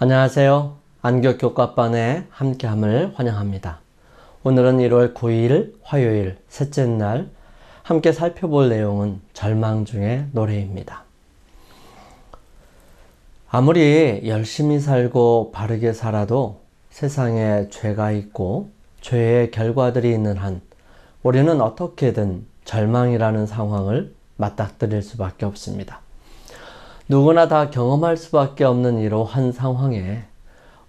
안녕하세요. 안격교과반에 함께함을 환영합니다. 오늘은 1월 9일 화요일 셋째 날 함께 살펴볼 내용은 절망 중의 노래입니다. 아무리 열심히 살고 바르게 살아도 세상에 죄가 있고 죄의 결과들이 있는 한 우리는 어떻게든 절망이라는 상황을 맞닥뜨릴 수밖에 없습니다. 누구나 다 경험할 수밖에 없는 이러한 상황에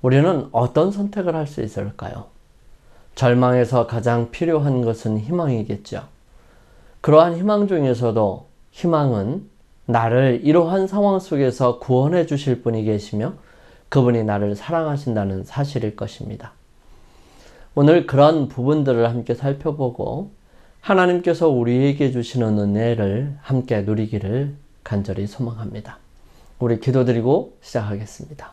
우리는 어떤 선택을 할 수 있을까요? 절망에서 가장 필요한 것은 희망이겠죠. 그러한 희망 중에서도 희망은 나를 이러한 상황 속에서 구원해 주실 분이 계시며 그분이 나를 사랑하신다는 사실일 것입니다. 오늘 그런 부분들을 함께 살펴보고 하나님께서 우리에게 주시는 은혜를 함께 누리기를 간절히 소망합니다. 우리 기도드리고 시작하겠습니다.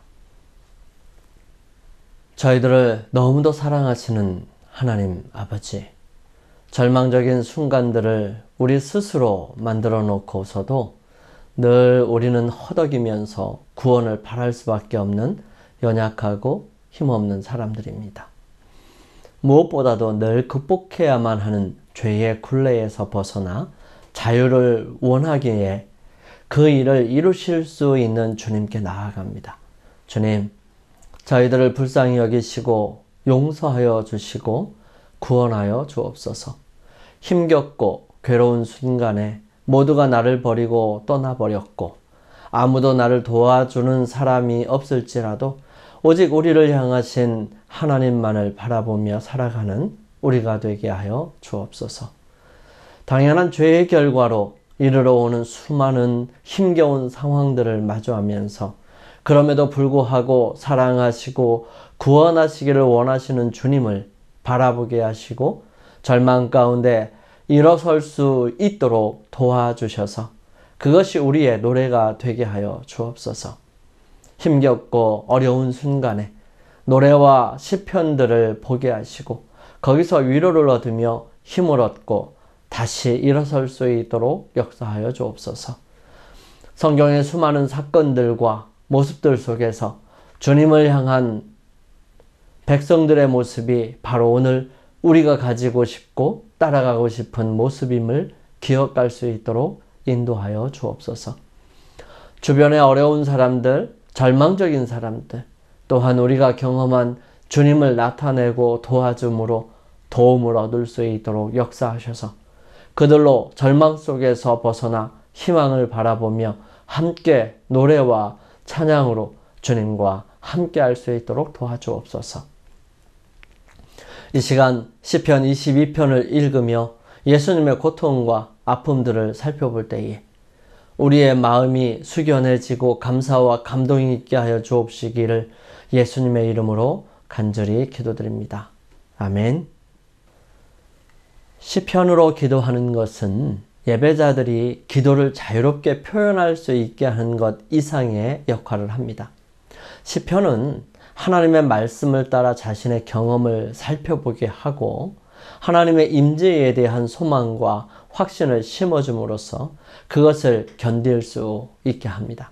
저희들을 너무도 사랑하시는 하나님 아버지, 절망적인 순간들을 우리 스스로 만들어 놓고서도 늘 우리는 허덕이면서 구원을 바랄 수밖에 없는 연약하고 힘없는 사람들입니다. 무엇보다도 늘 극복해야만 하는 죄의 굴레에서 벗어나 자유를 원하기에 그 일을 이루실 수 있는 주님께 나아갑니다. 주님, 저희들을 불쌍히 여기시고 용서하여 주시고 구원하여 주옵소서. 힘겹고 괴로운 순간에 모두가 나를 버리고 떠나버렸고 아무도 나를 도와주는 사람이 없을지라도 오직 우리를 향하신 하나님만을 바라보며 살아가는 우리가 되게 하여 주옵소서. 당연한 죄의 결과로 이르러 오는 수많은 힘겨운 상황들을 마주하면서 그럼에도 불구하고 사랑하시고 구원하시기를 원하시는 주님을 바라보게 하시고 절망 가운데 일어설 수 있도록 도와주셔서 그것이 우리의 노래가 되게 하여 주옵소서. 힘겹고 어려운 순간에 노래와 시편들을 보게 하시고 거기서 위로를 얻으며 힘을 얻고 다시 일어설 수 있도록 역사하여 주옵소서. 성경의 수많은 사건들과 모습들 속에서 주님을 향한 백성들의 모습이 바로 오늘 우리가 가지고 싶고 따라가고 싶은 모습임을 기억할 수 있도록 인도하여 주옵소서. 주변의 어려운 사람들, 절망적인 사람들, 또한 우리가 경험한 주님을 나타내고 도와줌으로 도움을 얻을 수 있도록 역사하셔서 그들로 절망 속에서 벗어나 희망을 바라보며 함께 노래와 찬양으로 주님과 함께 할 수 있도록 도와주옵소서. 이 시간 시편 22편을 읽으며 예수님의 고통과 아픔들을 살펴볼 때에 우리의 마음이 숙연해지고 감사와 감동이 있게 하여 주옵시기를 예수님의 이름으로 간절히 기도드립니다. 아멘. 시편으로 기도하는 것은 예배자들이 기도를 자유롭게 표현할 수 있게 하는 것 이상의 역할을 합니다. 시편은 하나님의 말씀을 따라 자신의 경험을 살펴보게 하고 하나님의 임재에 대한 소망과 확신을 심어줌으로써 그것을 견딜 수 있게 합니다.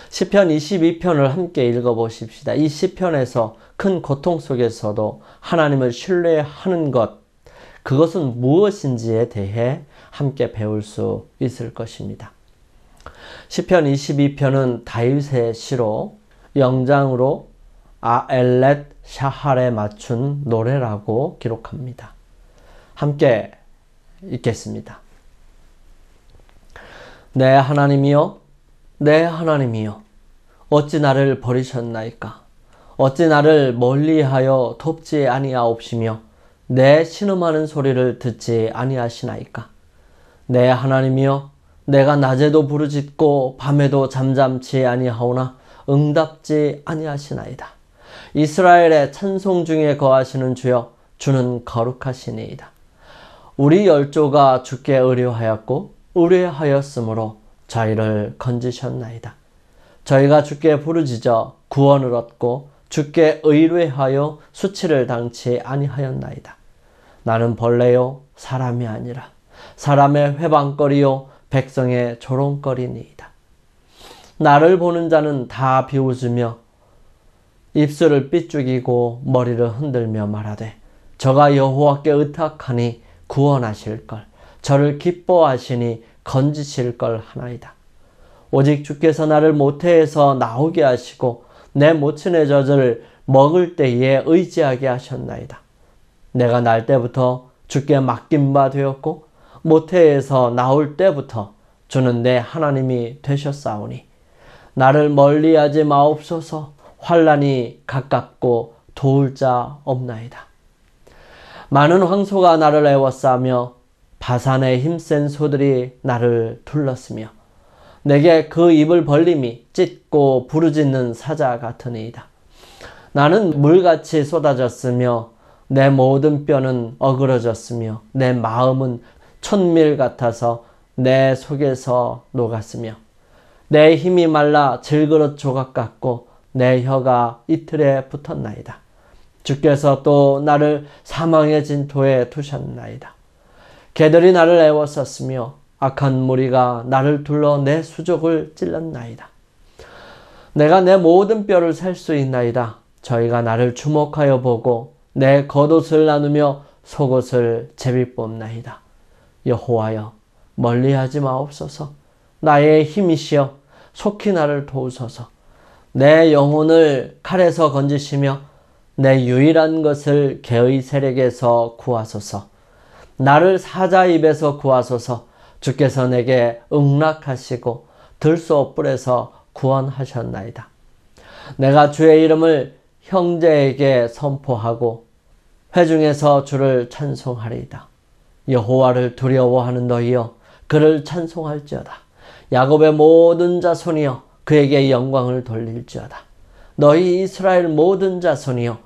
시편 22편을 함께 읽어보십시다. 이 시편에서 큰 고통 속에서도 하나님을 신뢰하는 것, 그것은 무엇인지에 대해 함께 배울 수 있을 것입니다. 시편 22편은 다윗의 시로 영장으로 아엘렛 샤할에 맞춘 노래라고 기록합니다. 함께 읽겠습니다. 내 하나님이여, 내 하나님이여, 어찌 나를 버리셨나이까? 어찌 나를 멀리하여 돕지 아니하옵시며 내 신음하는 소리를 듣지 아니하시나이까? 내 하나님이여, 내가 낮에도 부르짖고 밤에도 잠잠치 아니하오나 응답지 아니하시나이다. 이스라엘의 찬송 중에 거하시는 주여, 주는 거룩하시니이다. 우리 열조가 주께 의뢰하였고 의뢰하였으므로 저희를 건지셨나이다. 저희가 주께 부르짖어 구원을 얻고 주께 의뢰하여 수치를 당치 아니하였나이다. 나는 벌레요 사람이 아니라 사람의 회방거리요 백성의 조롱거리니이다. 나를 보는 자는 다 비웃으며 입술을 삐죽이고 머리를 흔들며 말하되 저가 여호와께 의탁하니 구원하실걸, 저를 기뻐하시니 건지실걸 하나이다. 오직 주께서 나를 모태에서 나오게 하시고 내 모친의 젖을 먹을 때에 의지하게 하셨나이다. 내가 날 때부터 주께 맡긴 바 되었고 모태에서 나올 때부터 주는 내 하나님이 되셨사오니 나를 멀리하지 마옵소서. 환난이 가깝고 도울 자 없나이다. 많은 황소가 나를 애워싸며 바산의 힘센 소들이 나를 둘렀으며 내게 그 입을 벌림이 찢고 부르짖는 사자 같으니이다. 나는 물같이 쏟아졌으며 내 모든 뼈는 어그러졌으며 내 마음은 촛밀 같아서 내 속에서 녹았으며 내 힘이 말라 질그릇 조각 같고 내 혀가 이틀에 붙었나이다. 주께서 또 나를 사망의 진토에 두셨나이다. 개들이 나를 애워쌌으며 악한 무리가 나를 둘러 내 수족을 찔렀나이다. 내가 내 모든 뼈를 셀 수 있나이다. 저희가 나를 주목하여 보고 내 겉옷을 나누며 속옷을 제비 뽑나이다. 여호와여, 멀리하지 마옵소서. 나의 힘이시여 속히 나를 도우소서. 내 영혼을 칼에서 건지시며 내 유일한 것을 개의 세력에서 구하소서. 나를 사자 입에서 구하소서. 주께서 내게 응락하시고 들소 뿔에서 구원하셨나이다. 내가 주의 이름을 형제에게 선포하고 회중에서 주를 찬송하리이다. 여호와를 두려워하는 너희여 그를 찬송할지어다. 야곱의 모든 자손이여 그에게 영광을 돌릴지어다. 너희 이스라엘 모든 자손이여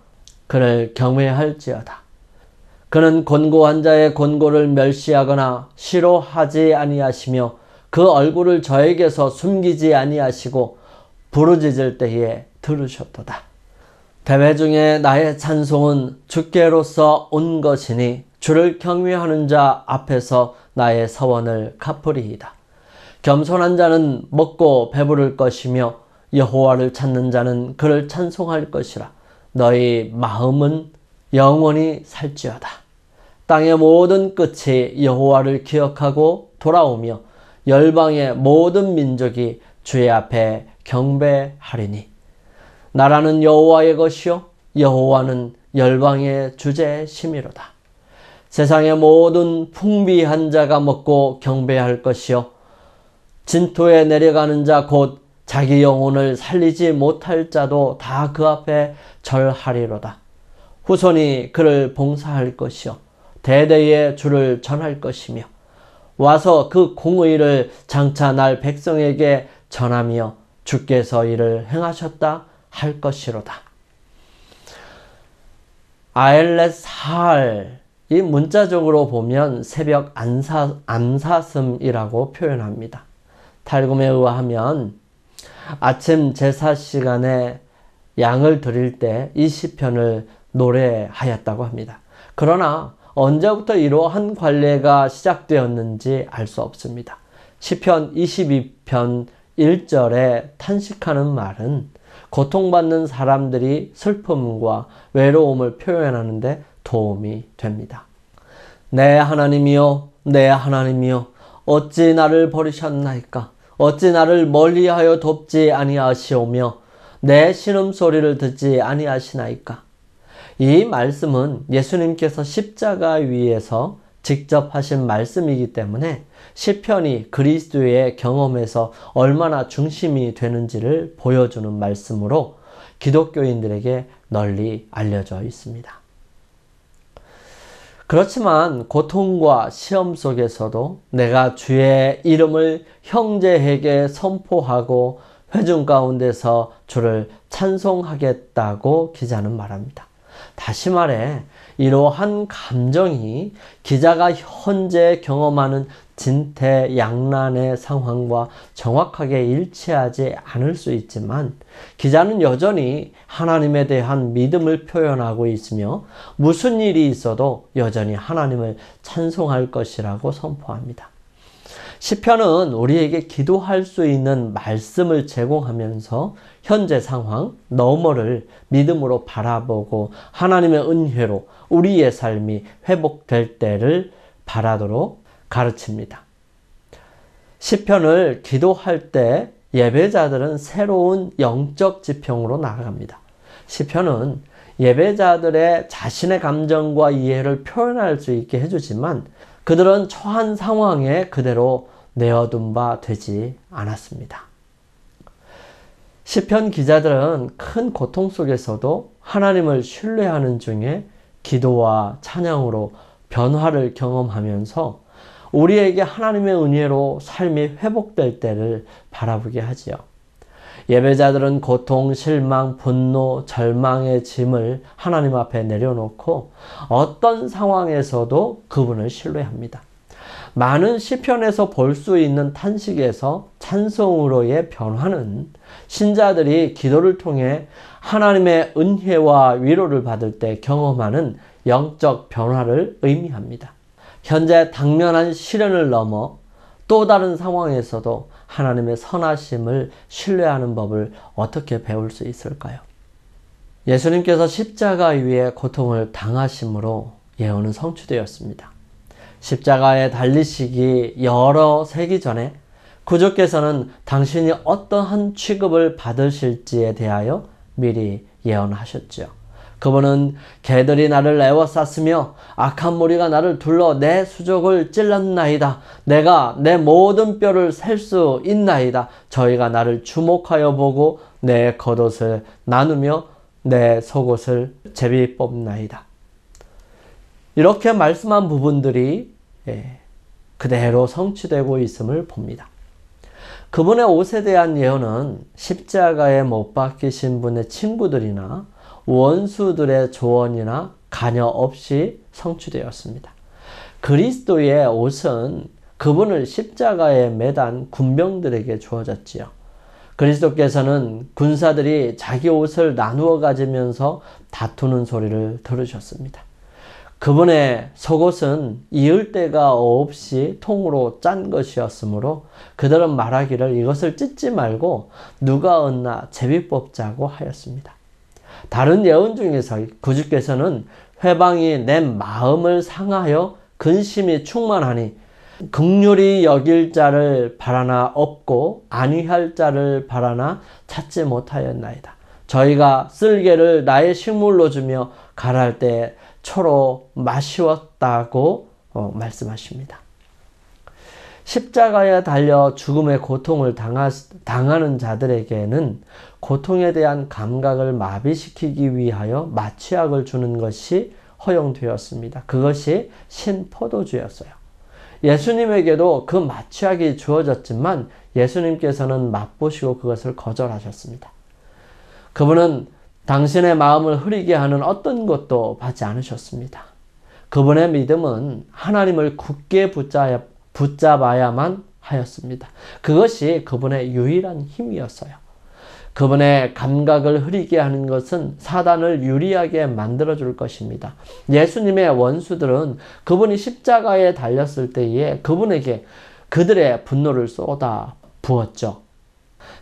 그를 경외할지어다. 그는 곤고한 자의 곤고를 멸시하거나 싫어하지 아니하시며 그 얼굴을 저에게서 숨기지 아니하시고 부르짖을 때에 들으셨도다. 대회 중에 나의 찬송은 주께로서 온 것이니 주를 경외하는 자 앞에서 나의 서원을 갚으리이다. 겸손한 자는 먹고 배부를 것이며 여호와를 찾는 자는 그를 찬송할 것이라. 너희 마음은 영원히 살지어다. 땅의 모든 끝이 여호와를 기억하고 돌아오며 열방의 모든 민족이 주의 앞에 경배하리니 나라는 여호와의 것이요 여호와는 열방의 주제심이로다. 세상의 모든 풍비한 자가 먹고 경배할 것이요 진토에 내려가는 자 곧 자기 영혼을 살리지 못할 자도 다 그 앞에 절하리로다. 후손이 그를 봉사할 것이요 대대에 주를 전할 것이며 와서 그 공의를 장차 날 백성에게 전하며 주께서 이를 행하셨다 할 것이로다. 아엘렛 사할, 이 문자적으로 보면 새벽 암사슴이라고 표현합니다. 탈굼에 의하면 아침 제사 시간에 양을 드릴 때 이 시편을 노래하였다고 합니다. 그러나 언제부터 이러한 관례가 시작되었는지 알 수 없습니다. 시편 22편 1절에 탄식하는 말은 고통받는 사람들이 슬픔과 외로움을 표현하는 데 도움이 됩니다. 내 하나님이여, 내 하나님이여, 어찌 나를 버리셨나이까? 어찌 나를 멀리하여 돕지 아니하시오며 내 신음소리를 듣지 아니하시나이까? 이 말씀은 예수님께서 십자가 위에서 직접 하신 말씀이기 때문에 시편이 그리스도의 경험에서 얼마나 중심이 되는지를 보여주는 말씀으로 기독교인들에게 널리 알려져 있습니다. 그렇지만 고통과 시험 속에서도 내가 주의 이름을 형제에게 선포하고 회중 가운데서 주를 찬송하겠다고 기자는 말합니다. 다시 말해 이러한 감정이 기자가 현재 경험하는 진퇴양난의 상황과 정확하게 일치하지 않을 수 있지만 기자는 여전히 하나님에 대한 믿음을 표현하고 있으며 무슨 일이 있어도 여전히 하나님을 찬송할 것이라고 선포합니다. 시편은 우리에게 기도할 수 있는 말씀을 제공하면서 현재 상황, 너머를 믿음으로 바라보고 하나님의 은혜로 우리의 삶이 회복될 때를 바라도록 가르칩니다. 시편을 기도할 때 예배자들은 새로운 영적 지평으로 나아갑니다. 시편은 예배자들의 자신의 감정과 이해를 표현할 수 있게 해주지만 그들은 처한 상황에 그대로 내어둔 바 되지 않았습니다. 시편 기자들은 큰 고통 속에서도 하나님을 신뢰하는 중에 기도와 찬양으로 변화를 경험하면서 우리에게 하나님의 은혜로 삶이 회복될 때를 바라보게 하지요. 예배자들은 고통, 실망, 분노, 절망의 짐을 하나님 앞에 내려놓고 어떤 상황에서도 그분을 신뢰합니다. 많은 시편에서 볼 수 있는 탄식에서 찬송으로의 변화는 신자들이 기도를 통해 하나님의 은혜와 위로를 받을 때 경험하는 영적 변화를 의미합니다. 현재 당면한 시련을 넘어 또 다른 상황에서도 하나님의 선하심을 신뢰하는 법을 어떻게 배울 수 있을까요? 예수님께서 십자가 위에 고통을 당하심으로 예언은 성취되었습니다. 십자가에 달리시기 여러 세기 전에 구주께서는 당신이 어떠한 취급을 받으실지에 대하여 미리 예언하셨죠. 그분은 개들이 나를 애워쌌으며 악한 무리가 나를 둘러 내 수족을 찔렀나이다. 내가 내 모든 뼈를 셀 수 있나이다. 저희가 나를 주목하여 보고 내 겉옷을 나누며 내 속옷을 제비 뽑나이다. 이렇게 말씀한 부분들이 그대로 성취되고 있음을 봅니다. 그분의 옷에 대한 예언은 십자가에 못 박히신 분의 친구들이나 원수들의 조언이나 간여 없이 성취되었습니다. 그리스도의 옷은 그분을 십자가에 매단 군병들에게 주어졌지요. 그리스도께서는 군사들이 자기 옷을 나누어 가지면서 다투는 소리를 들으셨습니다. 그분의 속옷은 이을 데가 없이 통으로 짠 것이었으므로 그들은 말하기를 이것을 찢지 말고 누가 얻나 제비 뽑자고 하였습니다. 다른 예언 중에서 구주께서는 회방이 내 마음을 상하여 근심이 충만하니 긍휼히 여길 자를 바라나 없고 안위할 자를 바라나 찾지 못하였나이다. 저희가 쓸개를 나의 식물로 주며 갈할 때 초로 마시웠다고 말씀하십니다. 십자가에 달려 죽음의 고통을 당하는 자들에게는 고통에 대한 감각을 마비시키기 위하여 마취약을 주는 것이 허용되었습니다. 그것이 신포도주였어요. 예수님에게도 그 마취약이 주어졌지만 예수님께서는 맛보시고 그것을 거절하셨습니다. 그분은 당신의 마음을 흐리게 하는 어떤 것도 받지 않으셨습니다. 그분의 믿음은 하나님을 굳게 붙잡아야만 하였습니다. 그것이 그분의 유일한 힘이었어요. 그분의 감각을 흐리게 하는 것은 사단을 유리하게 만들어줄 것입니다. 예수님의 원수들은 그분이 십자가에 달렸을 때에 그분에게 그들의 분노를 쏟아 부었죠.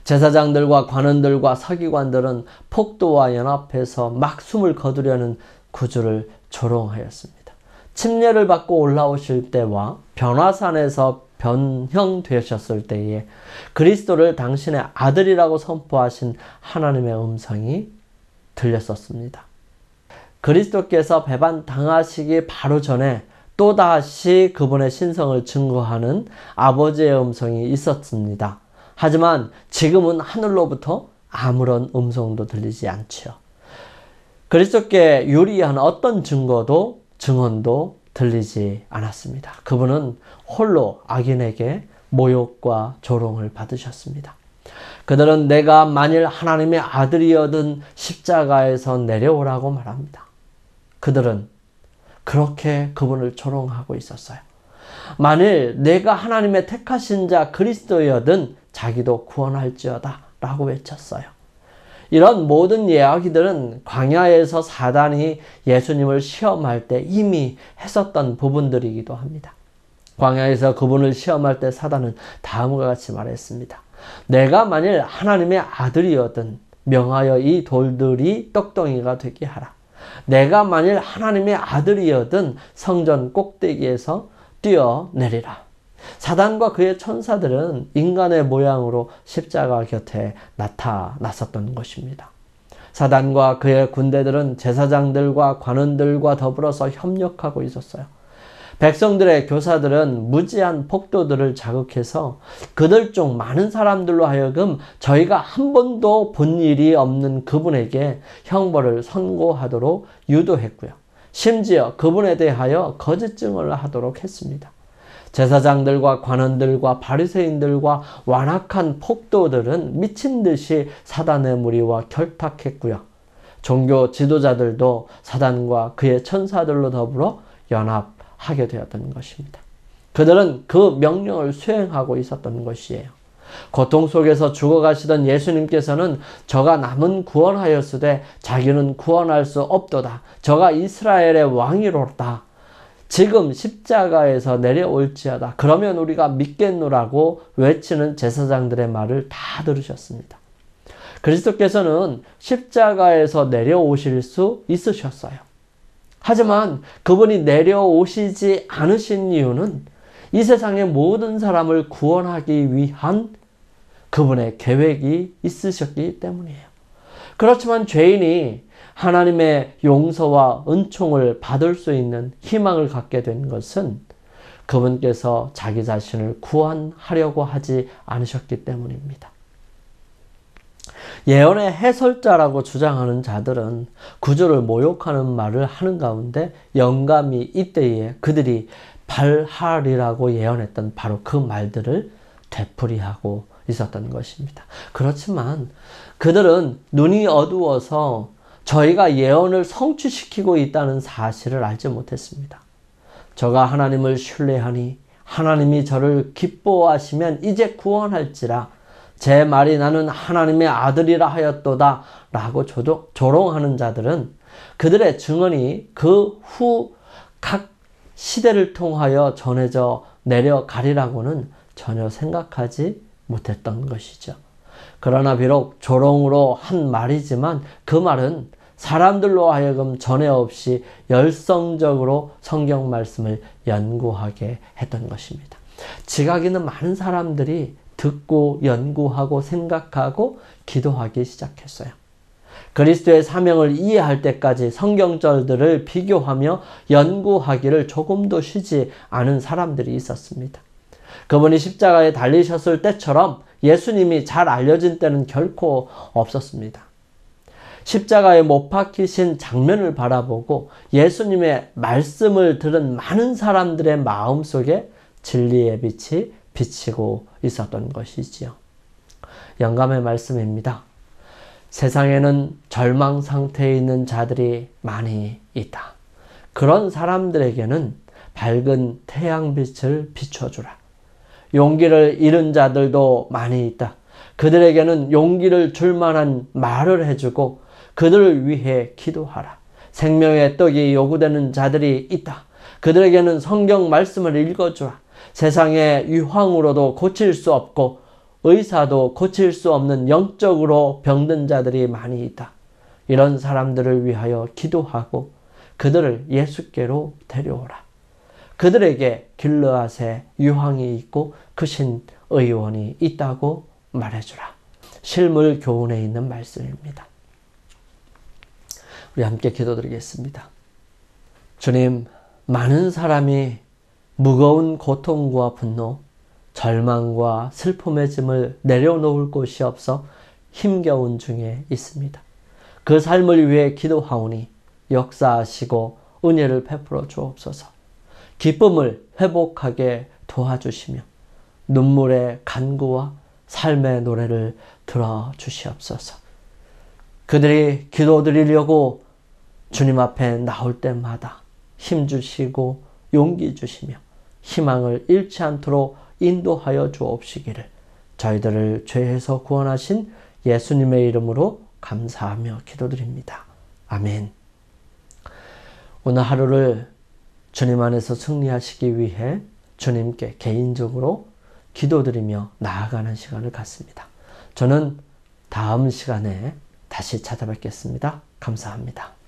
제사장들과 관원들과 서기관들은 폭도와 연합해서 막 숨을 거두려는 구주를 조롱하였습니다. 침례를 받고 올라오실 때와 변화산에서 변형되셨을 때에 그리스도를 당신의 아들이라고 선포하신 하나님의 음성이 들렸었습니다. 그리스도께서 배반 당하시기 바로 전에 또다시 그분의 신성을 증거하는 아버지의 음성이 있었습니다. 하지만 지금은 하늘로부터 아무런 음성도 들리지 않죠. 그리스도께 유리한 어떤 증언도 들리지 않았습니다. 그분은 홀로 악인에게 모욕과 조롱을 받으셨습니다. 그들은 내가 만일 하나님의 아들이어든 십자가에서 내려오라고 말합니다. 그들은 그렇게 그분을 조롱하고 있었어요. 만일 내가 하나님의 택하신 자 그리스도여든 자기도 구원할지어다 라고 외쳤어요. 이런 모든 이야기들은 광야에서 사단이 예수님을 시험할 때 이미 했었던 부분들이기도 합니다. 광야에서 그분을 시험할 때 사단은 다음과 같이 말했습니다. 내가 만일 하나님의 아들이었든 명하여 이 돌들이 떡덩이가 되게 하라. 내가 만일 하나님의 아들이었든 성전 꼭대기에서 뛰어내리라. 사단과 그의 천사들은 인간의 모양으로 십자가 곁에 나타났었던 것입니다. 사단과 그의 군대들은 제사장들과 관원들과 더불어서 협력하고 있었어요. 백성들의 교사들은 무지한 폭도들을 자극해서 그들 중 많은 사람들로 하여금 저희가 한 번도 본 일이 없는 그분에게 형벌을 선고하도록 유도했고요. 심지어 그분에 대하여 거짓 증언을 하도록 했습니다. 제사장들과 관원들과 바리새인들과 완악한 폭도들은 미친 듯이 사단의 무리와 결탁했고요. 종교 지도자들도 사단과 그의 천사들로 더불어 연합하게 되었던 것입니다. 그들은 그 명령을 수행하고 있었던 것이에요. 고통 속에서 죽어가시던 예수님께서는 저가 남은 구원하였으되 자기는 구원할 수 없도다. 저가 이스라엘의 왕이로다. 지금 십자가에서 내려올지어다. 그러면 우리가 믿겠노라고 외치는 제사장들의 말을 다 들으셨습니다. 그리스도께서는 십자가에서 내려오실 수 있으셨어요. 하지만 그분이 내려오시지 않으신 이유는 이 세상의 모든 사람을 구원하기 위한 그분의 계획이 있으셨기 때문이에요. 그렇지만 죄인이 하나님의 용서와 은총을 받을 수 있는 희망을 갖게 된 것은 그분께서 자기 자신을 구원하려고 하지 않으셨기 때문입니다. 예언의 해설자라고 주장하는 자들은 구주를 모욕하는 말을 하는 가운데 영감이 이때에 그들이 발할이라고 예언했던 바로 그 말들을 되풀이하고 있었던 것입니다. 그렇지만 그들은 눈이 어두워서 저희가 예언을 성취시키고 있다는 사실을 알지 못했습니다. 저가 하나님을 신뢰하니 하나님이 저를 기뻐하시면 이제 구원할지라 제 말이 나는 하나님의 아들이라 하였도다 라고 조롱하는 자들은 그들의 증언이 그 후 각 시대를 통하여 전해져 내려가리라고는 전혀 생각하지 못했던 것이죠. 그러나 비록 조롱으로 한 말이지만 그 말은 사람들로 하여금 전에 없이 열성적으로 성경 말씀을 연구하게 했던 것입니다. 지각 있는 많은 사람들이 듣고 연구하고 생각하고 기도하기 시작했어요. 그리스도의 사명을 이해할 때까지 성경절들을 비교하며 연구하기를 조금도 쉬지 않은 사람들이 있었습니다. 그분이 십자가에 달리셨을 때처럼 예수님이 잘 알려진 때는 결코 없었습니다. 십자가에 못 박히신 장면을 바라보고 예수님의 말씀을 들은 많은 사람들의 마음속에 진리의 빛이 비치고 있었던 것이지요. 영감의 말씀입니다. 세상에는 절망 상태에 있는 자들이 많이 있다. 그런 사람들에게는 밝은 태양빛을 비춰주라. 용기를 잃은 자들도 많이 있다. 그들에게는 용기를 줄 만한 말을 해주고 그들을 위해 기도하라. 생명의 떡이 요구되는 자들이 있다. 그들에게는 성경 말씀을 읽어주라. 세상의 유황으로도 고칠 수 없고 의사도 고칠 수 없는 영적으로 병든 자들이 많이 있다. 이런 사람들을 위하여 기도하고 그들을 예수께로 데려오라. 그들에게 길르앗에 유황이 있고 크신 의원이 있다고 말해주라. 실물 교훈에 있는 말씀입니다. 우리 함께 기도드리겠습니다. 주님, 많은 사람이 무거운 고통과 분노, 절망과 슬픔의 짐을 내려놓을 곳이 없어 힘겨운 중에 있습니다. 그 삶을 위해 기도하오니 역사하시고 은혜를 베풀어 주옵소서. 기쁨을 회복하게 도와주시며 눈물의 간구와 삶의 노래를 들어주시옵소서. 그들이 기도드리려고 주님 앞에 나올 때마다 힘주시고 용기 주시며 희망을 잃지 않도록 인도하여 주옵시기를 저희들을 죄에서 구원하신 예수님의 이름으로 감사하며 기도드립니다. 아멘. 오늘 하루를 주님 안에서 승리하시기 위해 주님께 개인적으로 기도드리며 나아가는 시간을 갖습니다. 저는 다음 시간에 다시 찾아뵙겠습니다. 감사합니다.